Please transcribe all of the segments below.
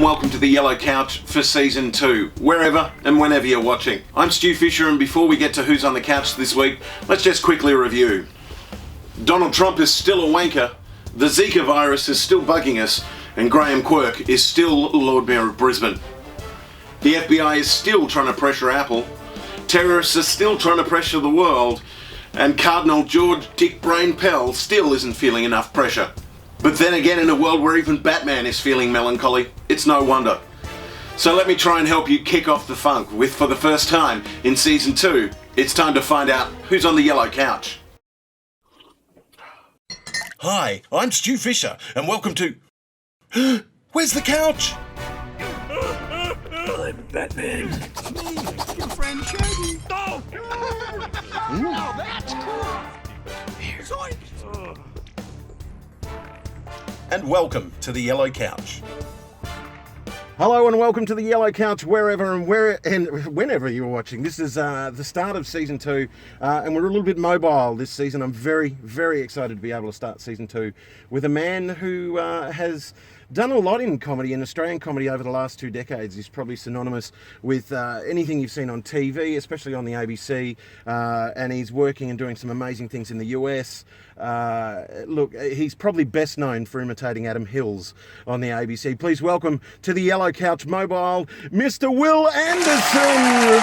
and welcome to the Yellow Couch for Season 2, wherever and whenever you're watching. I'm Stu Fisher, and before we get to who's on the couch this week, let's just quickly review. Donald Trump is still a wanker, the Zika virus is still bugging us, and Graham Quirk is still Lord Mayor of Brisbane. The FBI is still trying to pressure Apple, terrorists are still trying to pressure the world, and Cardinal George Dick Brain Pell still isn't feeling enough pressure. But then again, in a world where even Batman is feeling melancholy, it's no wonder. So let me try and help you kick off the funk with, for the first time in Season 2, it's time to find out who's on the Yellow Couch. Hi, I'm Stu Fisher, and welcome to... Where's the couch? I'm Batman. It's me, your friend Shaggy. Oh! Oh, that's cool. Here. Zoinks. And welcome to the Yellow Couch. Hello and welcome to the Yellow Couch, wherever and whenever you're watching. This is the start of Season 2, and we're a little bit mobile this season. I'm very, very excited to be able to start Season 2 with a man who has done a lot in comedy, in Australian comedy, over the last 2 decades. He's probably synonymous with anything you've seen on TV, especially on the ABC, and he's working and doing some amazing things in the US. Look, he's probably best known for imitating Adam Hills on the ABC. Please welcome to the Yellow Couch Mobile, Mr. Wil Anderson.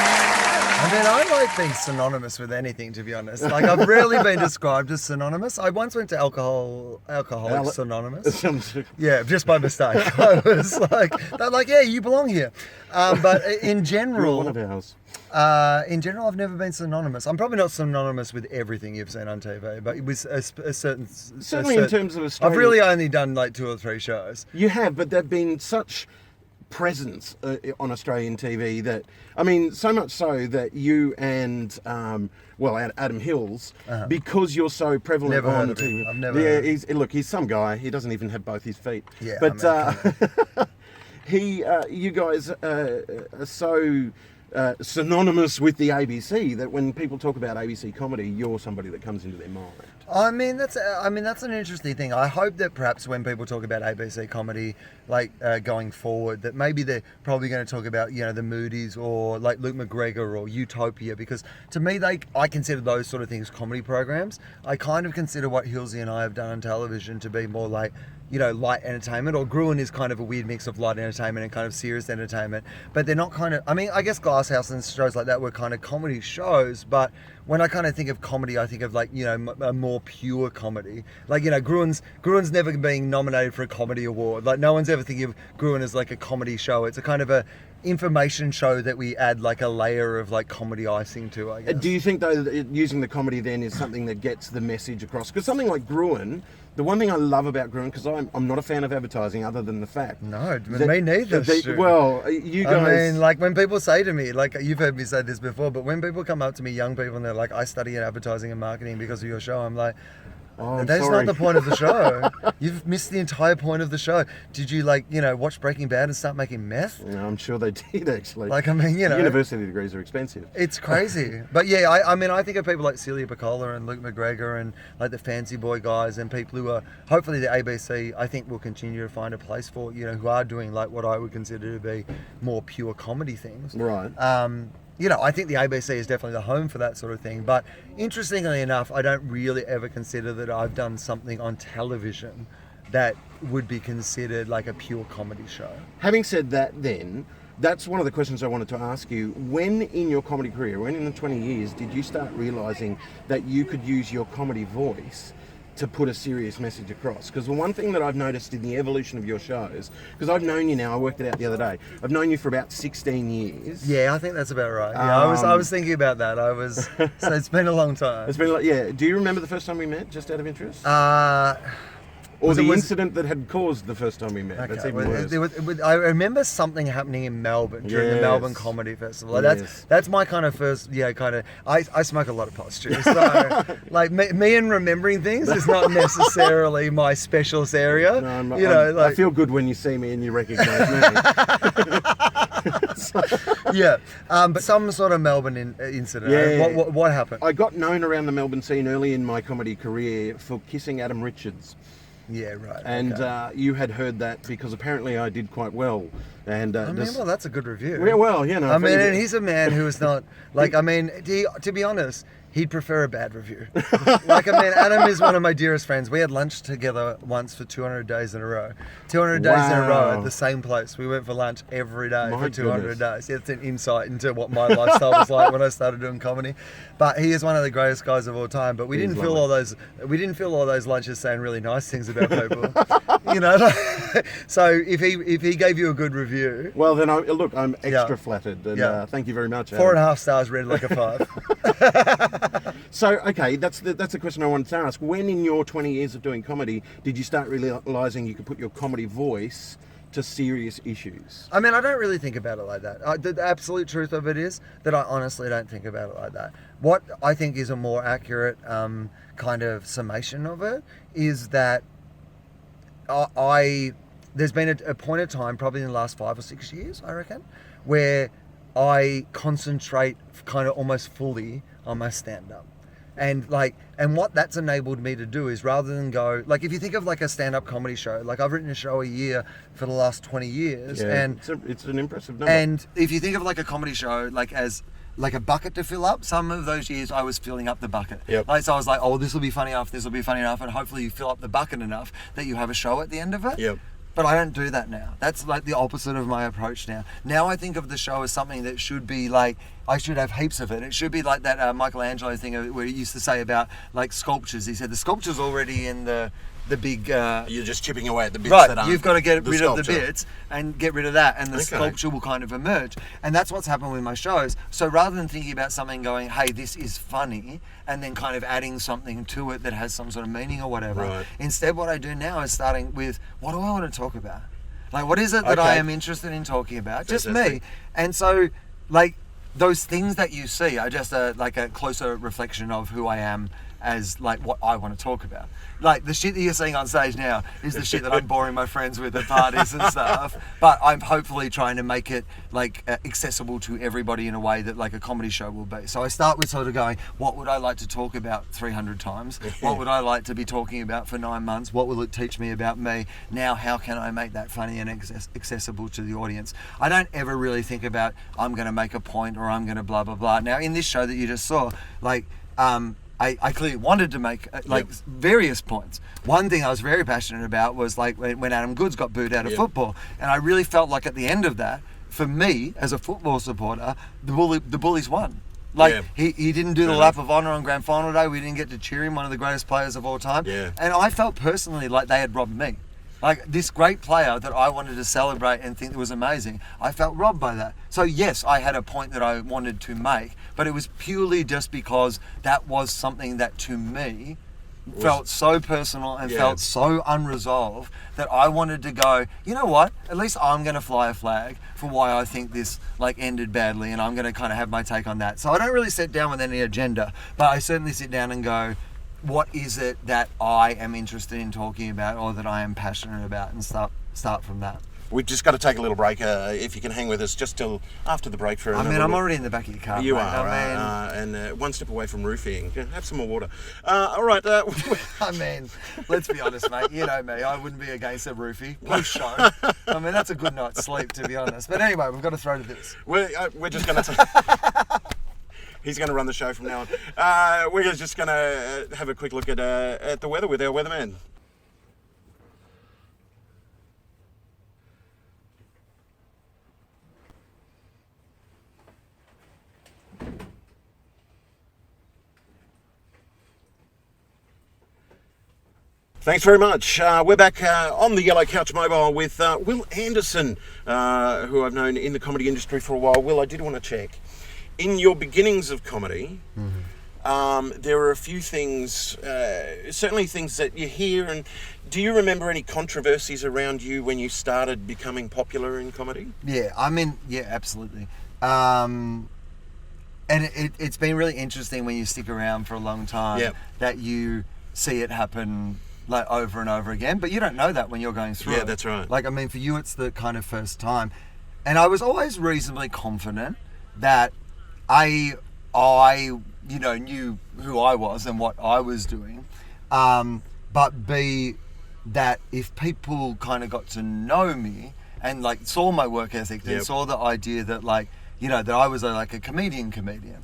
I mean, I like being synonymous with anything, to be honest. Like, I've rarely been described as synonymous. I once went to Alcoholics Anonymous. Yeah, just by mistake. I was like, they're like, yeah, you belong here. But in general, You're one of ours. I've never been synonymous. I'm probably not synonymous with everything you've seen on TV, but it was a certain... Certainly in terms of Australian... I've really only done like 2 or 3 shows. You have, but they've been such presence on Australian TV that, I mean, so much so that you and Adam Hills, because you're so prevalent Never on heard of TV. him. I've never heard of him. He's some guy. He doesn't even have both his feet. Yeah, but you guys are so synonymous with the ABC that when people talk about ABC comedy, you're somebody that comes into their mind. I mean, that's an interesting thing. I hope that perhaps when people talk about ABC comedy, like going forward, that maybe they're probably going to talk about, you know, the Moody's or like Luke McGregor or Utopia, because to me, I consider those sort of things comedy programs. I kind of consider what Hilsey and I have done on television to be more like, you know, light entertainment, or Gruen is kind of a weird mix of light entertainment and kind of serious entertainment, but they're not kind of, I mean, I guess Glasshouse and shows like that were kind of comedy shows, but when I kind of think of comedy, I think of like, you know, a more pure comedy. Like, you know, Gruen's never being nominated for a comedy award. Like, no one's ever thinking of Gruen as like a comedy show. It's a kind of a information show that we add like a layer of like comedy icing to, I guess. Do you think though that using the comedy then is something that gets the message across? Because something like Gruen, the one thing I love about Gruen, because I'm not a fan of advertising other than the fact. No, me neither. Well, you guys... I mean, like when people say to me, like you've heard me say this before, but when people come up to me, young people, and they're like, I study in advertising and marketing because of your show, I'm like, that's not the point of the show. You've missed the entire point of the show. Did you, like, you know, watch Breaking Bad and start making meth? Yeah, I'm sure they did, actually. Like, I mean, you know, university degrees are expensive. It's crazy. But yeah, I mean, I think of people like Celia Piccola and Luke McGregor and like the Fancy Boy guys and people who are, hopefully the ABC, I think will continue to find a place for, you know, who are doing like what I would consider to be more pure comedy things. Right. You know, I think the ABC is definitely the home for that sort of thing. But interestingly enough, I don't really ever consider that I've done something on television that would be considered like a pure comedy show. Having said that then, that's one of the questions I wanted to ask you. When in your comedy career, when in the 20 years, did you start realising that you could use your comedy voice to put a serious message across? Because the one thing that I've noticed in the evolution of your shows, because I've known you now, I worked it out the other day, I've known you for about 16 years. Yeah, I think that's about right. Yeah, I was thinking about that. So it's been a long time. It's been like, yeah. Do you remember the first time we met, just out of interest? Or the incident that had caused the first time we met. Okay, that's even worse. I remember something happening in Melbourne during the Melbourne Comedy Festival. Like that's my kind of first, I smoke a lot of pot, Stu. So, like, me and remembering things is not necessarily my specialist area. No, I feel good when you see me and you recognise me. Yeah, but some sort of Melbourne incident. Yeah. What happened? I got known around the Melbourne scene early in my comedy career for kissing Adam Richards. Yeah, right. And okay. you had heard that because apparently I did quite well. And I mean, well, that's a good review. yeah, well, you know. I mean, and he's a man who is not like. I mean, to be honest, he'd prefer a bad review. Like, I mean, Adam is one of my dearest friends. We had lunch together once for 200 days in a row. 200 days in a row at the same place. We went for lunch every day for 200 days. It's an insight into what my lifestyle was like when I started doing comedy. But he is one of the greatest guys of all time. But we didn't feel all those. We didn't feel all those lunches saying really nice things about people. You know. So if he gave you a good review. Well, then I'm extra flattered. And thank you very much. 4.5 stars, rated like a 5. So, okay, that's the question I wanted to ask. When in your 20 years of doing comedy did you start realising you could put your comedy voice to serious issues? I mean, I don't really think about it like that. The absolute truth of it is that I honestly don't think about it like that. What I think is a more accurate kind of summation of it is that there's been a point of time, probably in the last 5 or 6 years, I reckon, where I concentrate kind of almost fully on my stand-up. And what that's enabled me to do is, rather than go, like, if you think of like a stand-up comedy show, like I've written a show a year for the last 20 years. Yeah, and it's an impressive number. And if you think of like a comedy show, like as like a bucket to fill up, some of those years I was filling up the bucket. Yep. Like, so I was like, oh, this will be funny enough, and hopefully you fill up the bucket enough that you have a show at the end of it. Yep. But I don't do that now. That's like the opposite of my approach now. Now I think of the show as something that should be like, I should have heaps of it. It should be like that Michelangelo thing where he used to say about like sculptures. He said the sculpture's already in the big... You're just chipping away at the bits right, that aren't you've got to get rid sculpture. of the bits and get rid of that, and the sculpture will kind of emerge. And that's what's happened with my shows. So rather than thinking about something going, hey, this is funny, and then kind of adding something to it that has some sort of meaning or whatever, instead what I do now is starting with, what do I want to talk about? Like, what is it that I am interested in talking about? Just me. And so, like, those things that you see are just like a closer reflection of who I am as, like, what I want to talk about. Like, the shit that you're seeing on stage now is the shit that I'm boring my friends with at parties and stuff. But I'm hopefully trying to make it, like, accessible to everybody in a way that, like, a comedy show will be. So I start with sort of going, what would I like to talk about 300 times? What would I like to be talking about for 9 months? What will it teach me about me? Now, how can I make that funny and accessible to the audience? I don't ever really think about, I'm going to make a point or I'm going to blah, blah, blah. Now, in this show that you just saw, like, I clearly wanted to make various points. One thing I was very passionate about was like when Adam Goodes got booed out of football, and I really felt like at the end of that, for me as a football supporter, the Bullies won. Like he didn't do the lap of honour on grand final day. We didn't get to cheer him, one of the greatest players of all time. Yeah. And I felt personally like they had robbed me. Like this great player that I wanted to celebrate and think was amazing, I felt robbed by that. So yes, I had a point that I wanted to make, but it was purely just because that was something that to me felt so personal and felt so unresolved that I wanted to go, you know what, at least I'm going to fly a flag for why I think this like ended badly, and I'm going to kind of have my take on that. So I don't really sit down with any agenda, but I certainly sit down and go, what is it that I am interested in talking about or that I am passionate about, and start from that. We've just got to take a little break. If you can hang with us just till after the break for I mean, I'm already in the back of your car. You mate. are, and one step away from roofing. Have some more water. All right. I mean, let's be honest, mate. You know me. I wouldn't be against a roofie post-show. I mean, that's a good night's sleep, to be honest. But anyway, we've got to throw to this. We're just going to... He's going to run the show from now on. We're just going to have a quick look at the weather with our weatherman. Thanks very much. We're back on the Yellow Couch Mobile with Wil Anderson, who I've known in the comedy industry for a while. Wil, I did want to check. In your beginnings of comedy, there are a few things, certainly things that you hear, and do you remember any controversies around you when you started becoming popular in comedy? Yeah, I mean, yeah, absolutely. And it's been really interesting when you stick around for a long time that you see it happen like over and over again, but you don't know that when you're going through it. Yeah, that's right. Like, I mean, for you, it's the kind of first time. And I was always reasonably confident that I knew who I was and what I was doing, but B, that if people kind of got to know me and like saw my work ethic and saw the idea that like, you know, that I was like a comedian.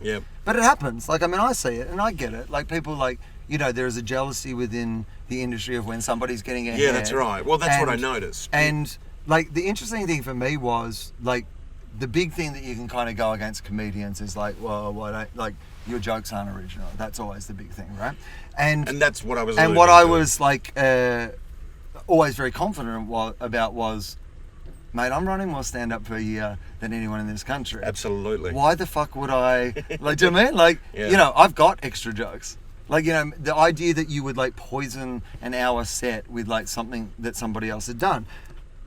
Yep. But it happens. Like, I mean, I see it and I get it. Like people like, you know, there is a jealousy within the industry of when somebody's getting ahead. Yeah, that's right. Well, that's what I noticed. And like the interesting thing for me was like the big thing that you can kind of go against comedians is like, well, like your jokes aren't original. That's always the big thing, right? And that's what I was. And what I was like always very confident about was, mate, I'm running more stand-up per year than anyone in this country. Absolutely. Why the fuck would I? Like, do you know what I mean? Like, you know, I've got extra jokes. Like, you know, the idea that you would like poison an hour set with like something that somebody else had done.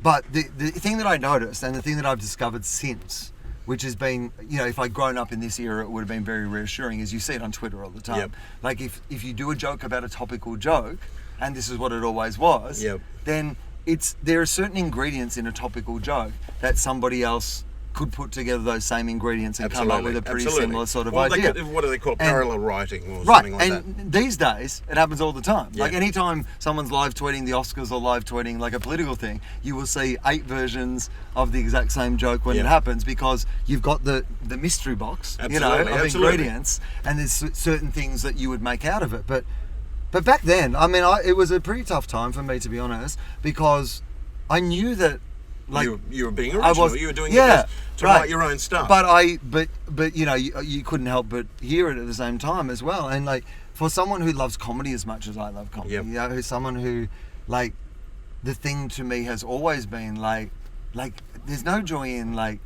But the thing that I noticed and the thing that I've discovered since, which has been, you know, if I'd grown up in this era, it would have been very reassuring, is you see it on Twitter all the time. Yep. Like if you do a joke about a topical joke, and this is what it always was, then there are certain ingredients in a topical joke that somebody else could put together those same ingredients and come up with a pretty similar sort of idea. What do they call parallel writing or right, something like that? and these days it happens all the time. Yeah. Like anytime someone's live tweeting the Oscars or live tweeting like a political thing, you will see 8 versions of the exact same joke when it happens, because you've got the mystery box, you know, of ingredients, and there's certain things that you would make out of it. But back then, I mean, it was a pretty tough time for me, to be honest, because I knew that, like, you were being original. You were doing your best to write your own stuff. But you know, you couldn't help but hear it at the same time as well. And like, for someone who loves comedy as much as I love comedy, you know, who's someone who, like, the thing to me has always been like there's no joy in like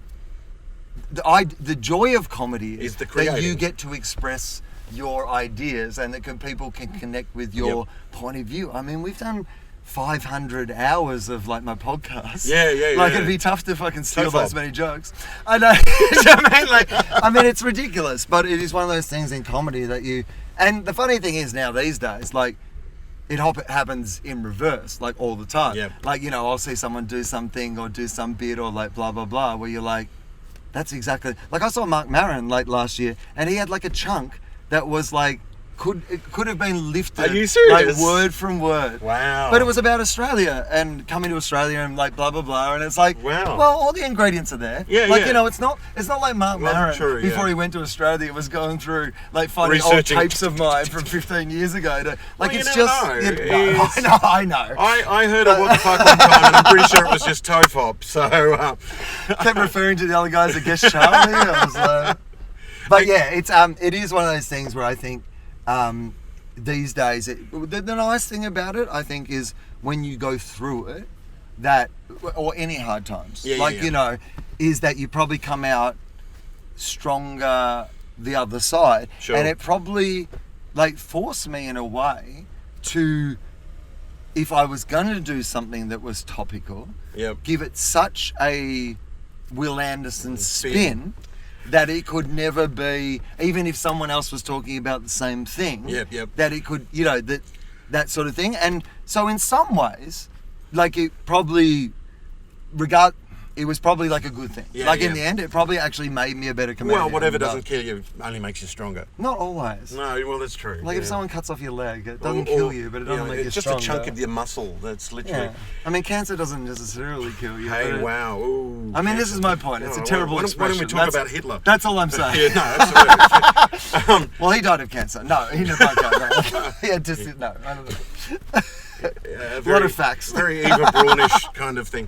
the joy of comedy is the creating. That you get to express your ideas and that people can connect with your point of view. I mean, we've done 500 hours of like my podcast. Like it'd be tough to fucking steal those many jokes. I know. I mean, it's ridiculous, but it is one of those things in comedy that you. And the funny thing is now these days, like it happens in reverse, like all the time. Like, you know, I'll see someone do something or do some bit or like blah blah blah, where you're like, that's exactly like I saw Mark Maron like last year, and he had like a chunk that was like. It could have been lifted. Are you serious? Like word from word. Wow. But it was about Australia and coming to Australia and like blah blah blah, and it's like, wow. Well, all the ingredients are there. Like, you know, it's not like Mark Maron before he went to Australia was going through like finding old tapes of mine from 15 years ago to like it's just I know. I heard of What the Fuck one time, and I'm pretty sure it was just Tofop. So kept referring to the other guys as Guest Charlie. I was like, but yeah, it is one of those things where I think. These days, the nice thing about it, I think, is when you go through it, or any hard times, you know, is that you probably come out stronger the other side. And it probably, like, forced me in a way to, if I was going to do something that was topical, give it such a Wil Anderson spin that it could never be, even if someone else was talking about the same thing, that it could, you know, that sort of thing. And so in some ways, like it was probably like a good thing. In the end, it probably actually made me a better comedian. Well, whatever doesn't kill you only makes you stronger. Not always. No, well, that's true. Like if someone cuts off your leg, it doesn't kill you, but it doesn't make you stronger. It's just a chunk of your muscle that's literally... Yeah. I mean, cancer doesn't necessarily kill you. Hey, wow. Ooh, I mean, this is my point. It's a terrible expression. Why don't we talk about Hitler? That's all I'm saying. No, absolutely. Well, he died of cancer. No, he never died. He had just... No, I don't know. A lot of facts. Very Eva Brownish kind of thing.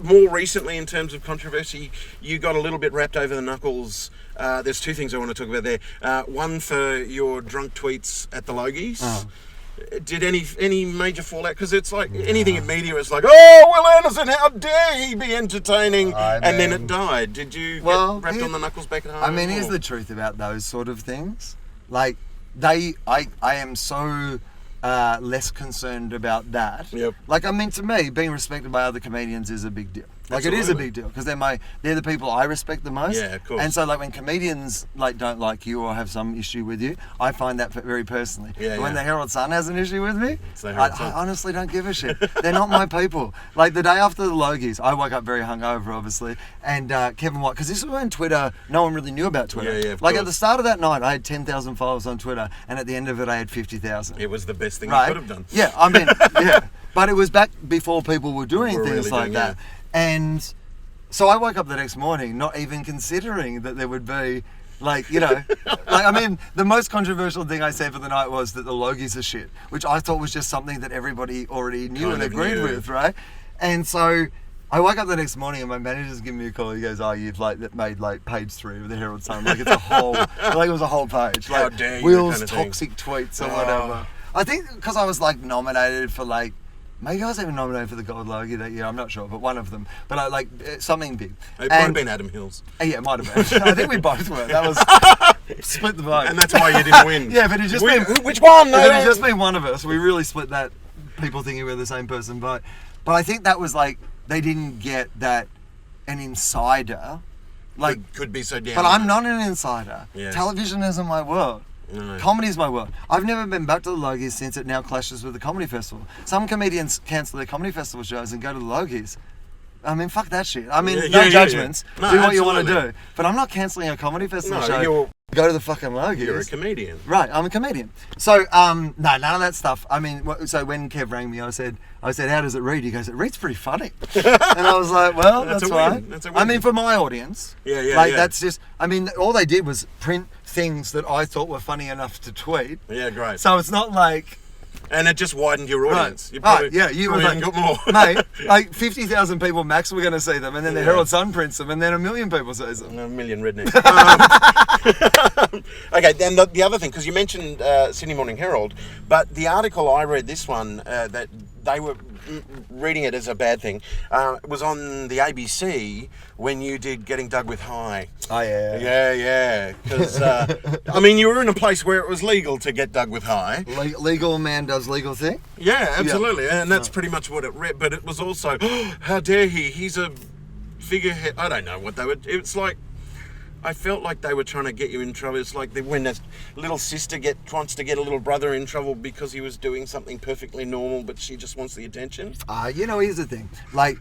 More recently, in terms of controversy, you got a little bit wrapped over the knuckles. There's 2 things I want to talk about there. One for your drunk tweets at the Logies. Did any major fallout? Because it's like anything in media is like, oh, Wil Anderson, how dare he be entertaining? And then it died. Did you get wrapped on the knuckles back at home? I mean, here's the truth about those sort of things. Like, I am so... less concerned about that. Like, I mean, to me, being respected by other comedians is a big deal. Like, it is a big deal because they're the people I respect the most. Yeah, of course. And so, like, when comedians like don't like you or have some issue with you, I find that very personally. But when the Herald Sun has an issue with me, I honestly don't give a shit. They're not my people. Like the day after the Logies, I woke up very hungover, obviously, and Kevin White, because this was when Twitter, no one really knew about Twitter. Like at the start of that night, I had 10,000 followers on Twitter, and at the end of it, I had 50,000. It was the best. best thing right? you could have done. Yeah, I mean, yeah. But it was back before people were doing Were things really like doing, that. And so I woke up the next morning not even considering that there would be, like, you know, like, I mean, the most controversial thing I said for the night was that the Logies are shit, which I thought was just something that everybody already knew and agreed with, right? And so I woke up the next morning and my manager's giving me a call. He goes, "Oh, you've like made like page 3 of the Herald Sun. Like it's a whole, like it was a whole page. Like How dare you, Will's kind of thing. toxic tweets or whatever." I think because I was like nominated for like, maybe I was even nominated for the Gold Logie that year. I'm not sure, but one of them. But I like something big. It might have been Adam Hills. Yeah, it might have been. I think we both were. That was split the vote. And that's why you didn't win. Yeah, but it just been Which one? if it had just been one of us. We really split that. People thinking we're the same person vote. But I think that was like they didn't get that an insider. Like could be so down. but I'm not an insider. Yeah. Television isn't my world. No. Comedy is my world. I've never been back to the Logies since it now clashes with the comedy festival. Some comedians cancel their comedy festival shows and go to the Logies. I mean, fuck that shit. I mean, no judgments. No, do what you want to absolutely. do. But I'm not cancelling a comedy festival No, show. Go to the fucking Logies. You're a comedian. Right, I'm a comedian. So, no, none of that stuff. I mean, so when Kev rang me, I said, how does it read? He goes, it reads pretty funny. And I was like, well, That's that's a win. fine. That's a I win. mean, for my audience. Yeah, Like, yeah. that's just, I mean, all they did was print things that I thought were funny enough to tweet. Yeah, great. So it's not like, And it just widened your audience. You right, yeah, you were probably like, even got more. mate, like 50,000 people max were going to see them, and then the Herald Sun prints them, and then 1 million people sees them. A million rednecks. Okay, then the other thing, because you mentioned Sydney Morning Herald, but the article I read, this one, that they were reading it as a bad thing, was on the ABC when you did Getting Dug with High. Oh, yeah. Yeah, because, I mean, you were in a place where it was legal to get dug with high. Legal man does legal thing? Yeah, absolutely, and that's pretty much what it read, but it was also, how dare he, he's a figurehead. I don't know what they were, it's like, I felt like they were trying to get you in trouble. It's like when a little sister wants to get a little brother in trouble because he was doing something perfectly normal, but she just wants the attention. You know, here's the thing. Like,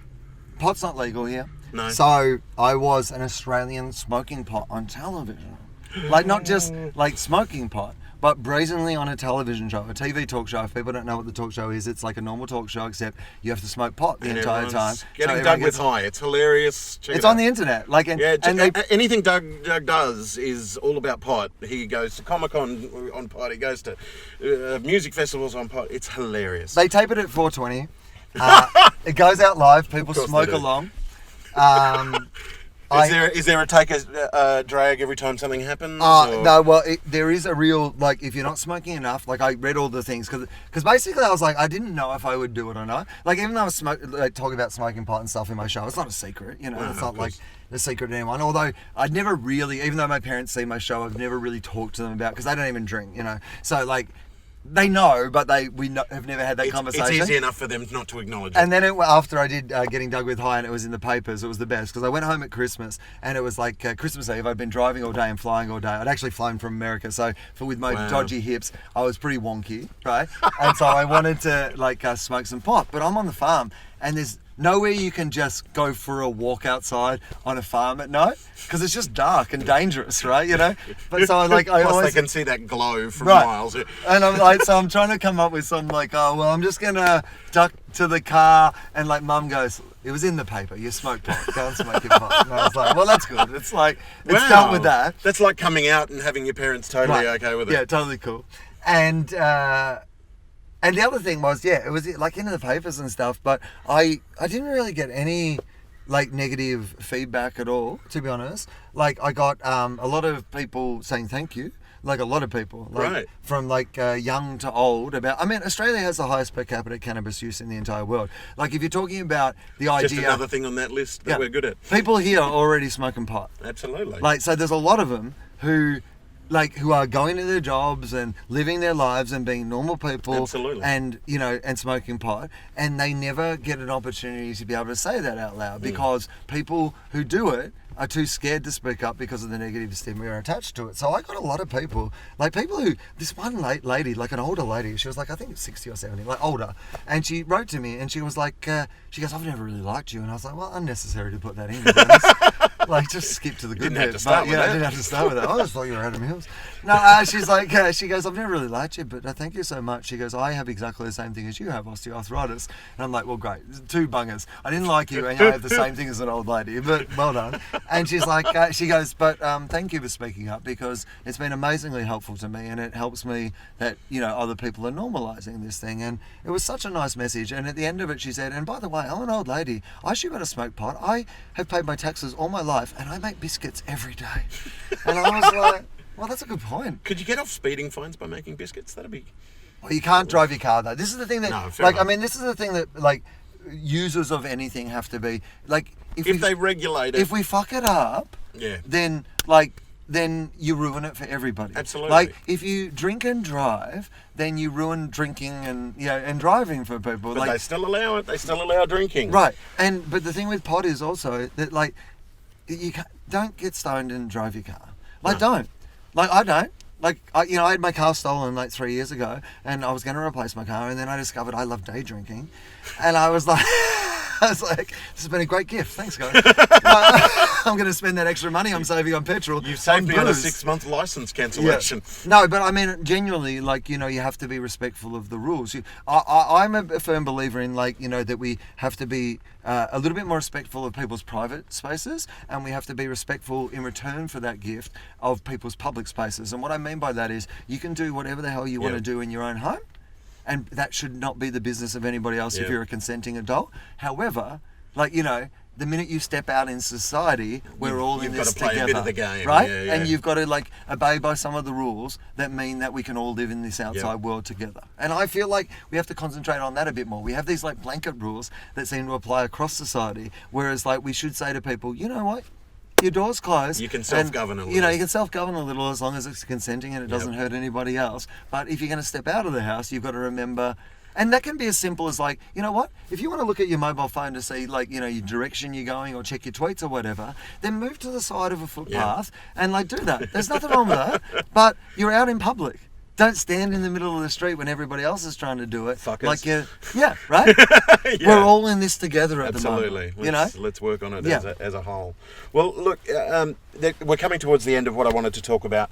pot's not legal here. No. So I was an Australian smoking pot on television. Like, not just like smoking pot, but brazenly on a television show, a TV talk show. If people don't know what the talk show is, it's like a normal talk show, except you have to smoke pot the And entire time. everyone's Getting Dug with High. It's hilarious. Check It's it on out. the internet. Like, and Anything Doug does is all about pot. He goes to Comic-Con on pot. He goes to music festivals on pot. It's hilarious. they tape it at 4:20. It goes out live. People course smoke they do. along. Is there a take a drag every time something happens? or- No, well, there is a real, like, if you're not smoking enough, like, I read all the things, because basically I was like, I didn't know if I would do it or not. Like, even though I was talking about smoking pot and stuff in my show, it's not a secret, you know, No, it's of not like course. a secret to anyone. Although, I'd never really, even though my parents see my show, I've never really talked to them about, because they don't even drink, you know. So, like, they know, but have never had that conversation. It's easy enough for them not to acknowledge it. And then after I did Getting Dug with High and it was in the papers, it was the best because I went home at Christmas and it was like Christmas Eve. I'd been driving all day and flying all day. I'd actually flown from America, so with my dodgy hips, I was pretty wonky, right? And so I wanted to like smoke some pot, but I'm on the farm and there's nowhere you can just go for a walk outside on a farm at night because it's just dark and dangerous, right? You know. But so I Plus always they can see that glow from Right. miles. And I'm like, so I'm trying to come up with some like, oh, well, I'm just going to duck to the car. And like, mum goes, it was in the paper. You smoke pot. Go and smoke your pot. And I was like, well, that's good. It's like, it's dealt with that. That's like coming out and having your parents totally Right. okay with it. Yeah, totally cool. And the other thing was, it was like in the papers and stuff, but I didn't really get any like negative feedback at all, to be honest. Like I got a lot of people saying thank you. Like a lot of people, like, Right. from like young to old. Australia has the highest per capita cannabis use in the entire world. Like if you're talking about the idea, Just another thing on that list that we're good at. people here are already smoking pot. Absolutely. Like, so there's a lot of them who are going to their jobs and living their lives and being normal people. Absolutely. And, you know, and smoking pot. And they never get an opportunity to be able to say that out loud because people who do it are too scared to speak up because of the negative stigma attached to it. So I got a lot of people who, this one lady, like an older lady, she was like, I think 60 or 70, like older. And she wrote to me and she was like, she goes, I've never really liked you. And I was like, well, unnecessary to put that in. To be honest. Like, just skip to the good Didn't have bit. to start But, with I that. didn't have to start with that. I just thought you were Adam Hills. No, she's like, she goes, I've never really liked you, but thank you so much. She goes, I have exactly the same thing as you have, osteoarthritis. And I'm like, well, great. 2 bungers. I didn't like you, and I have the same thing as an old lady, but well done. And she's like, she goes, but thank you for speaking up, because it's been amazingly helpful to me, and it helps me that, other people are normalising this thing. And it was such a nice message. And at the end of it, she said, and by the way, I'm an old lady. I should better smoke pot. I have paid my taxes all my life, and I make biscuits every day. And I was like, well, that's a good point. Could you get off speeding fines by making biscuits? That'd be... Well, you can't drive your car though. This is the thing that, No, fair enough. this is the thing that, users of anything have to be, if they regulate it... if we fuck it up, Yeah. then you ruin it for everybody. Absolutely. Like, if you drink and drive, then you ruin drinking and driving for people. But they still allow it. They still allow drinking. Right. But the thing with pot is also that, don't get stoned and drive your car. Don't. I don't. I had my car stolen 3 years ago, and I was going to replace my car, and then I discovered I love day drinking, and I was like, this has been a great gift. Thanks, guys. I'm going to spend that extra money I'm saving on petrol. You've saved me on a booze. 6-month license cancellation. Yeah. No, but I mean, genuinely, you have to be respectful of the rules. I'm a firm believer in, that we have to be a little bit more respectful of people's private spaces, and we have to be respectful in return for that gift of people's public spaces. And what I mean by that is, you can do whatever the hell you want to do in your own home, and that should not be the business of anybody else if you're a consenting adult. However, the minute you step out in society, we're all in this together. You've got to play a bit of the game, right? yeah. And you've got to obey by some of the rules that mean that we can all live in this outside world together. And I feel like we have to concentrate on that a bit more. We have these blanket rules that seem to apply across society, whereas we should say to people, you know what? Your door's closed. You can self-govern a little. You can self-govern a little as long as it's consenting and it doesn't hurt anybody else. But if you're going to step out of the house, you've got to remember. And that can be as simple as you know what? If you want to look at your mobile phone to see your direction you're going or check your tweets or whatever, then move to the side of a footpath and do that. There's nothing wrong with that. But you're out in public. Don't stand in the middle of the street when everybody else is trying to do it. Fuckers. Right? We're all in this together at the moment. Absolutely. Let's work on it as a whole. Well, look, we're coming towards the end of what I wanted to talk about.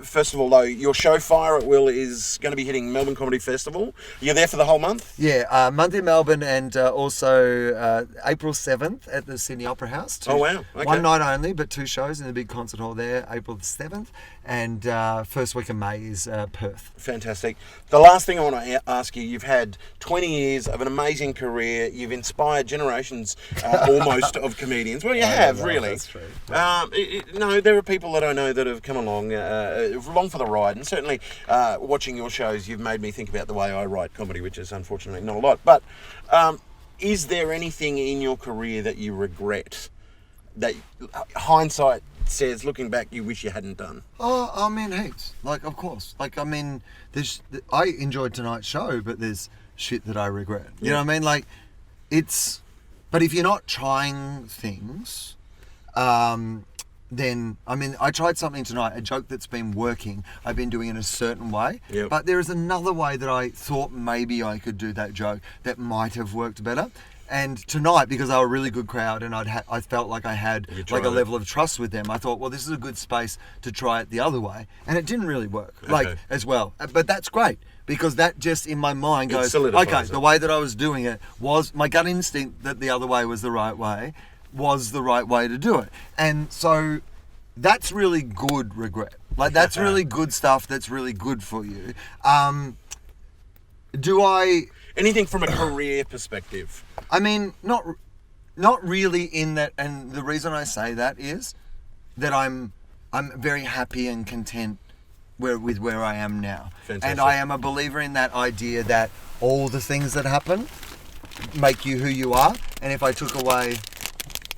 First of all, though, your show Fire at Will is going to be hitting Melbourne Comedy Festival. You're there for the whole month? Yeah, month in Melbourne, and also April 7th at the Sydney Opera House. Oh, wow. Okay. One night only, but 2 shows in the big concert hall there, April the 7th. And first week of May is Perth. Fantastic. The last thing I want to ask you, you've had 20 years of an amazing career. You've inspired generations almost of comedians. Well, you have, really. That's true. No, there are people that I know that have come along for the ride. And certainly watching your shows, you've made me think about the way I write comedy, which is unfortunately not a lot. But is there anything in your career that you regret, that hindsight says, looking back, you wish you hadn't done? Oh, I mean, heaps. Of course. I enjoyed tonight's show, but there's shit that I regret. You know what I mean? But if you're not trying things, then, I tried something tonight, a joke that's been working. I've been doing it a certain way, but there is another way that I thought maybe I could do that joke that might have worked better. And tonight, because they were a really good crowd, and I felt like I had a level of trust with them, I thought, well, this is a good space to try it the other way, and it didn't really work, as well. But that's great, because that just in my mind goes, okay, the way that I was doing it was my gut instinct that the other way was the right way to do it, and so that's really good regret. That's really good stuff. That's really good for you. Anything from a career perspective? I mean, not really in that, and the reason I say that is that I'm very happy and content with where I am now. Fantastic. And I am a believer in that idea that all the things that happen make you who you are. And if I took away,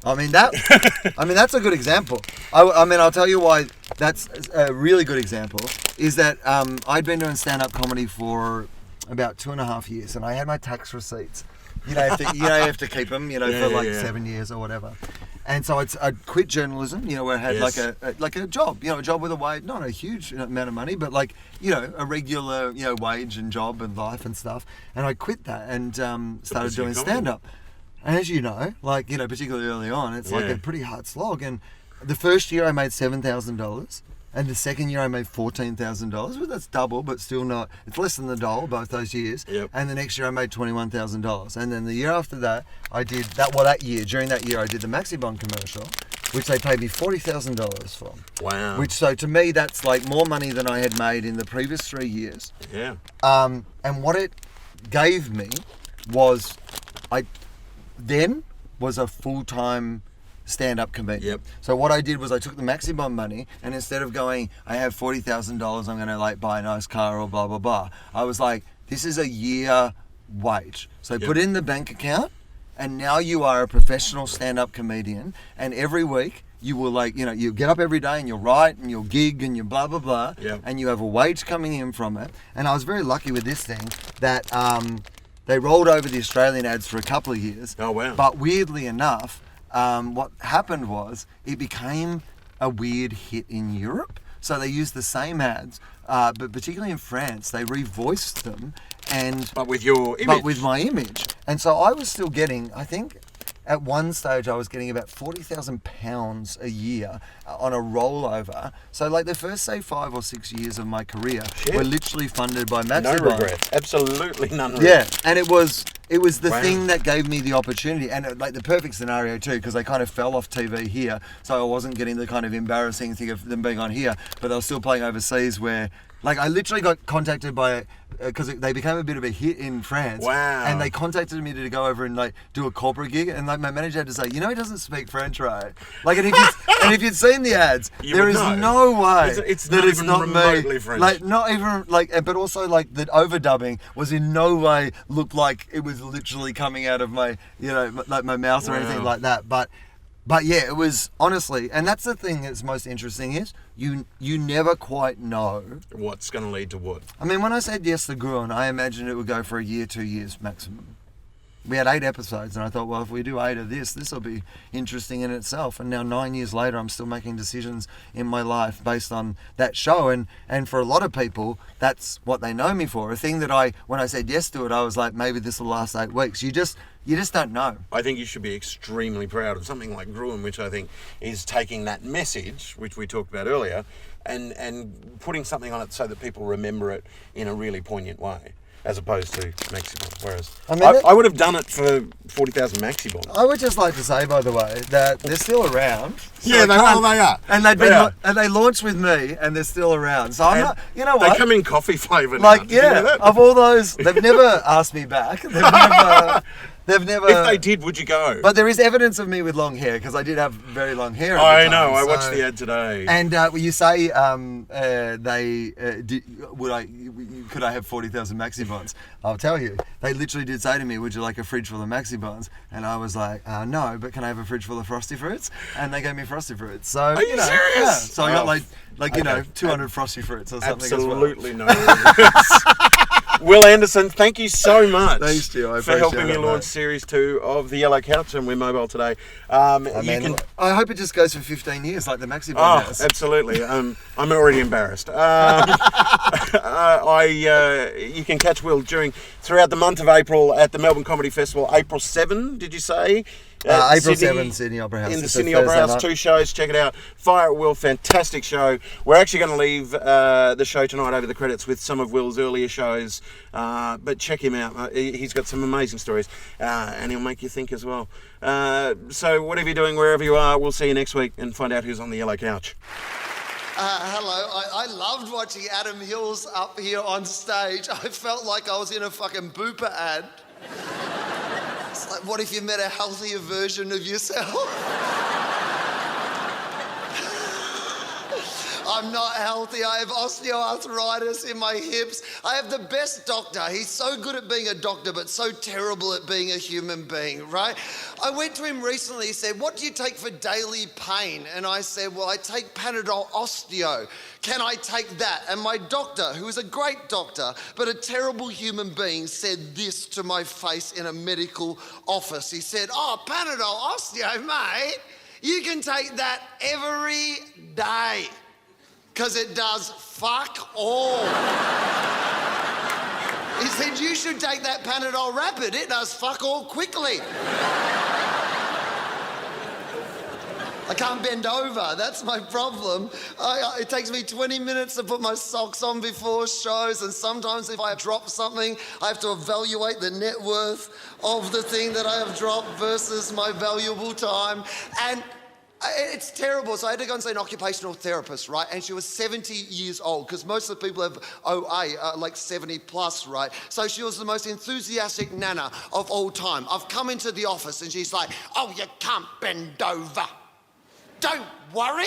that's a good example. I'll tell you why that's a really good example, is that I'd been doing stand-up comedy for about 2.5 years, and I had my tax receipts. You have to keep them, for 7 years or whatever. And so I'd quit journalism, where I had a job, a job with a wage, not a huge amount of money, but a regular, wage and job and life and stuff. And I quit that and started doing stand-up. And as you know, like, you know, particularly early on, it's like Yeah. a pretty hard slog. And the first year I made $7,000, and the second year I made $14,000. Well, that's double, but still not. It's less than the dollar both those years. Yep. And the next year I made $21,000. And then the year after that, I did that. Well, that year, during that year, I did the Maxibon commercial, which they paid me $40,000 for. Wow. Which, so to me, that's like more money than I had made in the previous 3 years. Yeah. And what it gave me was, I then was a full-time stand-up comedian. Yep. So what I did was I took the Maxibon money, and instead of going, I have $40,000, I'm going to like buy a nice car or blah, blah, blah, I was like, this is a year wage. So Yep. put it in the bank account, and now you are a professional stand-up comedian, and every week you will, like, you know, you get up every day and you'll write and you'll gig and you'll blah, blah, blah, Yep. and you have a wage coming in from it. And I was very lucky with this thing that they rolled over the Australian ads for a couple of years. Oh, wow. But weirdly enough, what happened was it became a weird hit in Europe. So they used the same ads, but particularly in France, they revoiced them, and But with your image. but with my image. And so I was still getting, I think, at one stage I was getting about £40,000 a year on a rollover. So like the first, say, 5 or 6 years of my career Shit. were literally funded by No Maxibon. regrets. Absolutely none Yeah, regrets. and it was the Wow. thing that gave me the opportunity, and like the perfect scenario too, because they kind of fell off TV here, so I wasn't getting the kind of embarrassing thing of them being on here, but they were still playing overseas where, like, I literally got contacted by, because they became a bit of a hit in France. Wow. And they contacted me to go over and like do a corporate gig, and like my manager had to say, you know, he doesn't speak French, right? Like, and if you'd seen the ads, You there would is know. no way It's that not it's even not remotely me. French. Like, not even like, but also like the overdubbing was in no way looked like it was literally coming out of my, you know, like my mouth or anything Wow. like that. But yeah, it was honestly, and that's the thing that's most interesting is you never quite know. What's going to lead to what? I mean, when I said yes to Gruen, I imagined it would go for a year, 2 years maximum. We had 8 episodes, and I thought, well, if we do 8 of this will be interesting in itself. And now 9 years later, I'm still making decisions in my life based on that show. And for a lot of people, that's what they know me for. A thing that when I said yes to it, I was like, maybe this will last 8 weeks. You just don't know. I think you should be extremely proud of something like Gruen, which I think is taking that message, which we talked about earlier, and putting something on it so that people remember it in a really poignant way, as opposed to Maxibon. Whereas I would have done it for 40,000 Maxibon. I would just like to say, by the way, that they're still around. So Yeah, they are. And they launched with me, and they're still around. So I'm And not, you know what? They come in coffee flavour. Like, Did you know yeah, that? of all those, they've never asked me back. They've never. If they did, would you go? But there is evidence of me with long hair, because I did have very long hair at I the time, know. I so- watched the ad today. And you say could I have 40,000 Maxibons? I'll tell you, they literally did say to me, would you like a fridge full of Maxibons? And I was like, no, but can I have a fridge full of Frosty Fruits? And they gave me Frosty Fruits. So Are you know, serious? Yeah. So I got Oh, you know, okay. 200 Frosty Fruits or something Absolutely as well. no regrets. Wil Anderson, thank you so much Thanks, Stu. I for appreciate helping me it, launch mate. Series 2 of The Yellow Couch, and we're mobile today. I hope it just goes for 15 years like the Maxibon Oh, house. absolutely. I'm already embarrassed. You can catch Wil throughout the month of April at the Melbourne Comedy Festival. April 7, did you say? April 7, Sydney Opera House. In the It's a Sydney Opera Thursday House, night. 2 shows. Check it out. Fire at Wil, fantastic show. We're actually going to leave the show tonight over the credits with some of Wil's earlier shows, but check him out. He's got some amazing stories, and he'll make you think as well. So whatever you're doing, wherever you are, we'll see you next week and find out who's on the Yellow Couch. Hello, I loved watching Adam Hills up here on stage. I felt like I was in a fucking Bupa ad. It's like, what if you met a healthier version of yourself? I'm not healthy. I have osteoarthritis in my hips. I have the best doctor. He's so good at being a doctor, but so terrible at being a human being, right? I went to him recently. He said, what do you take for daily pain? And I said, well, I take Panadol Osteo. Can I take that? And my doctor, who is a great doctor, but a terrible human being, said this to my face in a medical office. He said, oh, Panadol Osteo, mate, you can take that every day. Because it does fuck all. He said, you should take that Panadol Rapid. It does fuck all quickly. I can't bend over. That's my problem. It takes me 20 minutes to put my socks on before shows, and sometimes if I drop something, I have to evaluate the net worth of the thing that I have dropped versus my valuable time. And it's terrible. So I had to go and see an occupational therapist, right? And she was 70 years old, because most of the people have OA, like 70 plus, right? So she was the most enthusiastic nana of all time. I've come into the office and she's like, oh, you can't bend over. Don't worry.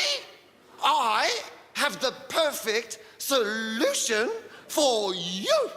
I have the perfect solution for you.